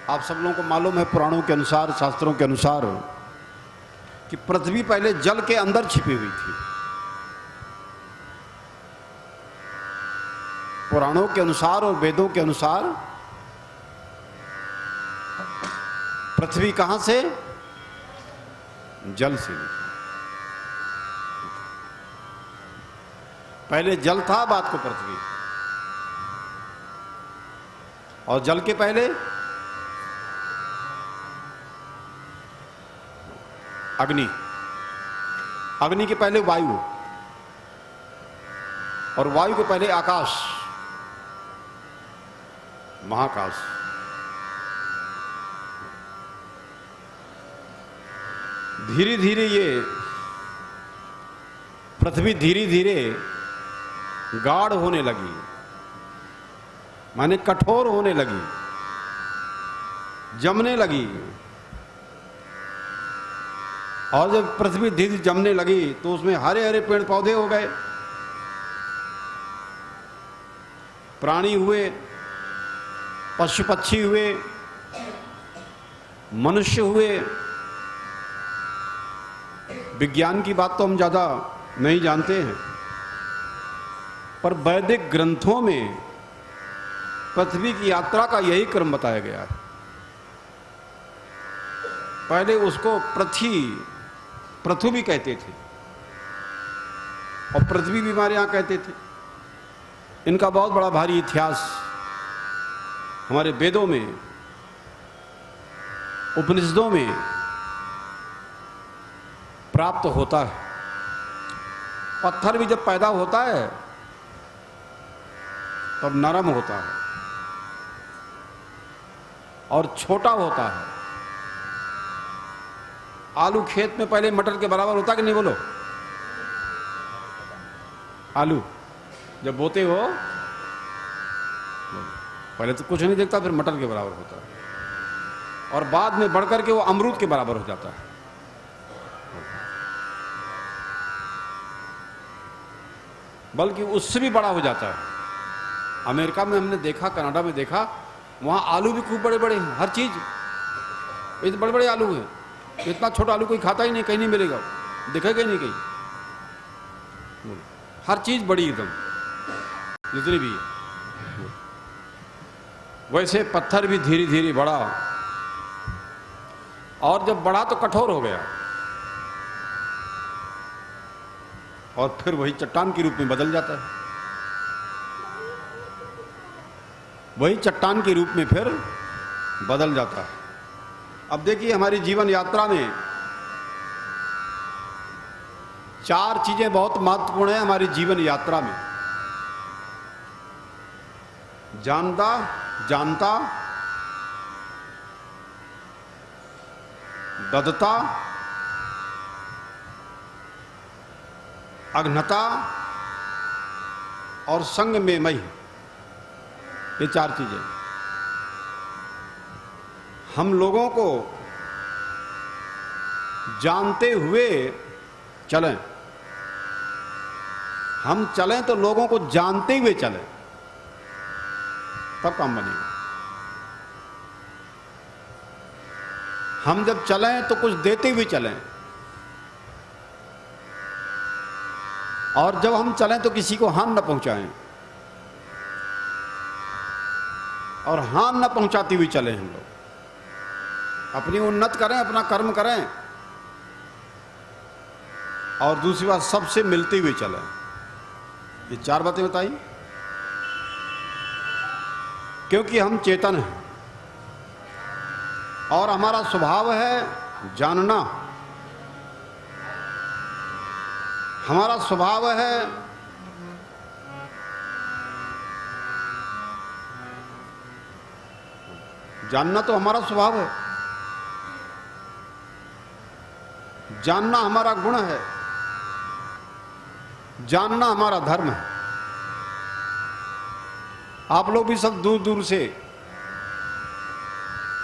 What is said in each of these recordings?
आप सब लोगों को मालूम है पुराणों के अनुसार, शास्त्रों के अनुसार, कि पृथ्वी पहले जल के अंदर छिपी हुई थी। पुराणों के अनुसार और वेदों के अनुसार पृथ्वी कहां से? जल से निकली। पहले जल था, बाद को पृथ्वी, और जल के पहले अग्नि, अग्नि के पहले वायु, और वायु के पहले आकाश, महाकाश। धीरे धीरे ये पृथ्वी धीरे धीरे गाढ़ होने लगी, माने कठोर होने लगी, जमने लगी। और जब पृथ्वी धीरे धीरे जमने लगी तो उसमें हरे हरे पेड़ पौधे हो गए, प्राणी हुए, पशु पक्षी हुए, मनुष्य हुए। विज्ञान की बात तो हम ज्यादा नहीं जानते हैं, पर वैदिक ग्रंथों में पृथ्वी की यात्रा का यही क्रम बताया गया है। पहले उसको पृथु भी कहते थे, और पृथ्वी भी हमारे यहां कहते थे। इनका बहुत बड़ा भारी इतिहास हमारे वेदों में, उपनिषदों में प्राप्त होता है। पत्थर भी जब पैदा होता है तब नरम होता है और छोटा होता है। आलू खेत में पहले मटर के बराबर होता कि नहीं, बोलो? आलू जब बोते हो पहले तो कुछ नहीं दिखता, फिर मटर के बराबर होता है, और बाद में बढ़कर के वो अमरूद के बराबर हो जाता है। बल्कि उससे भी बड़ा हो जाता है। अमेरिका में हमने देखा, कनाडा में देखा, वहां आलू भी खूब बड़े बड़े हैं, हर चीज इतने बड़े बड़े आलू हैं। इतना छोटा आलू कोई खाता ही नहीं, कहीं नहीं मिलेगा, दिखेगा ही नहीं कहीं। हर चीज बड़ी एकदम, जितनी भी है। वैसे पत्थर भी धीरे धीरे बढ़ा, और जब बढ़ा तो कठोर हो गया, और फिर वही चट्टान के रूप में बदल जाता है। वही चट्टान के रूप में फिर बदल जाता है। अब देखिए, हमारी जीवन यात्रा में चार चीजें बहुत महत्वपूर्ण है हमारी जीवन यात्रा में। जानता, ददता, अघ्नता और संग में मई। ये चार चीजें हम लोगों को जानते हुए चलें। हम चलें तो लोगों को जानते हुए चलें, तब काम बनेगा। हम जब चलें तो कुछ देते हुए चलें, और जब हम चलें तो किसी को हानि न पहुंचाएं, और हानि न पहुंचाती हुई चलें। हम लोग अपनी उन्नत करें, अपना कर्म करें, और दूसरी बात सबसे मिलते हुए चलें। ये चार बातें बताई, क्योंकि हम चेतन हैं और हमारा स्वभाव है जानना। हमारा स्वभाव है जानना, तो हमारा स्वभाव है। जानना हमारा गुण है, जानना हमारा धर्म है। आप लोग भी सब दूर दूर से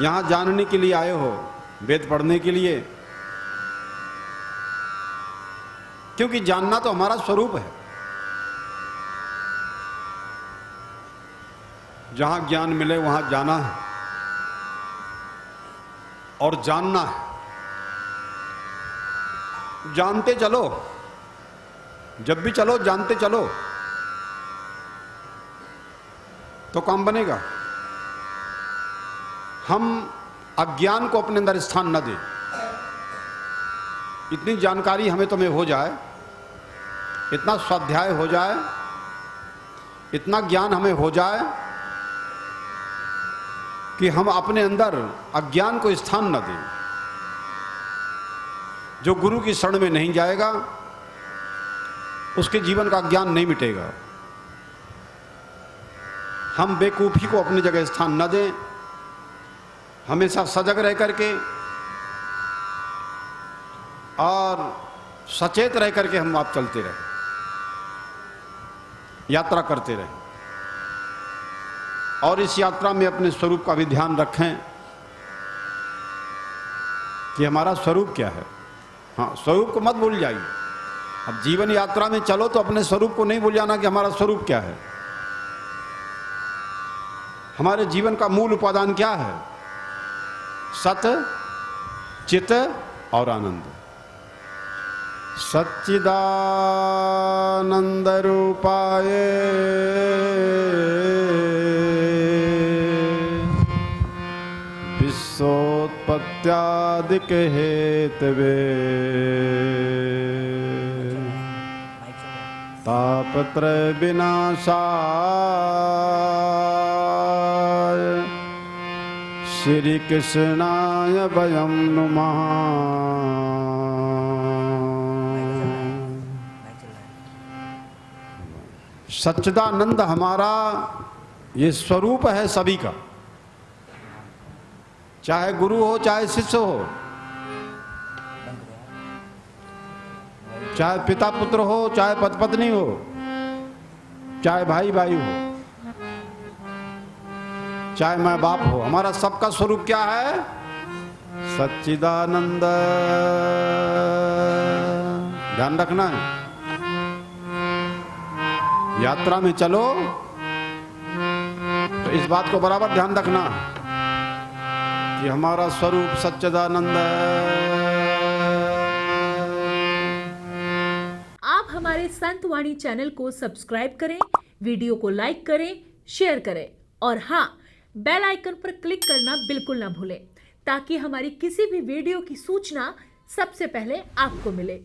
यहां जानने के लिए आए हो, वेद पढ़ने के लिए, क्योंकि जानना तो हमारा स्वरूप है। जहां ज्ञान मिले वहां जाना है। और जानना है। जानते चलो, जब भी चलो जानते चलो तो काम बनेगा। हम अज्ञान को अपने अंदर स्थान न दें। इतनी जानकारी हमें तुम्हें हो जाए, इतना स्वाध्याय हो जाए, इतना ज्ञान हमें हो जाए कि हम अपने अंदर अज्ञान को स्थान न दें। जो गुरु की शरण में नहीं जाएगा उसके जीवन का ज्ञान नहीं मिटेगा। हम बेवकूफ़ी को अपनी जगह स्थान न दें, हमेशा सजग रह करके और सचेत रह करके हम आप चलते रहें, यात्रा करते रहें। और इस यात्रा में अपने स्वरूप का भी ध्यान रखें कि हमारा स्वरूप क्या है। हाँ, स्वरूप को मत भूल जाइए। अब जीवन यात्रा में चलो तो अपने स्वरूप को नहीं भूल जाना कि हमारा स्वरूप क्या है। हमारे जीवन का मूल उपादान क्या है? सत, चित और आनंद। सच्चिदानंद रूपाय विश्वोत्पत्त्यादिक हेतवे तापत्रय विनाशाय श्री कृष्णाय वयं नुमः। सच्चिदानंद हमारा ये स्वरूप है सभी का, चाहे गुरु हो चाहे शिष्य हो, चाहे पिता पुत्र हो चाहे पति पत्नी हो, चाहे भाई भाई हो, चाहे माँ बाप हो, हमारा सबका स्वरूप क्या है? सच्चिदानंद। ध्यान रखना है। यात्रा में चलो तो इस बात को बराबर ध्यान रखना कि हमारा स्वरूप सच्चिदानंद है। आप हमारे संत वाणी चैनल को सब्सक्राइब करें, वीडियो को लाइक करें, शेयर करें और हाँ, बेल आइकन पर क्लिक करना बिल्कुल ना भूलें ताकि हमारी किसी भी वीडियो की सूचना सबसे पहले आपको मिले।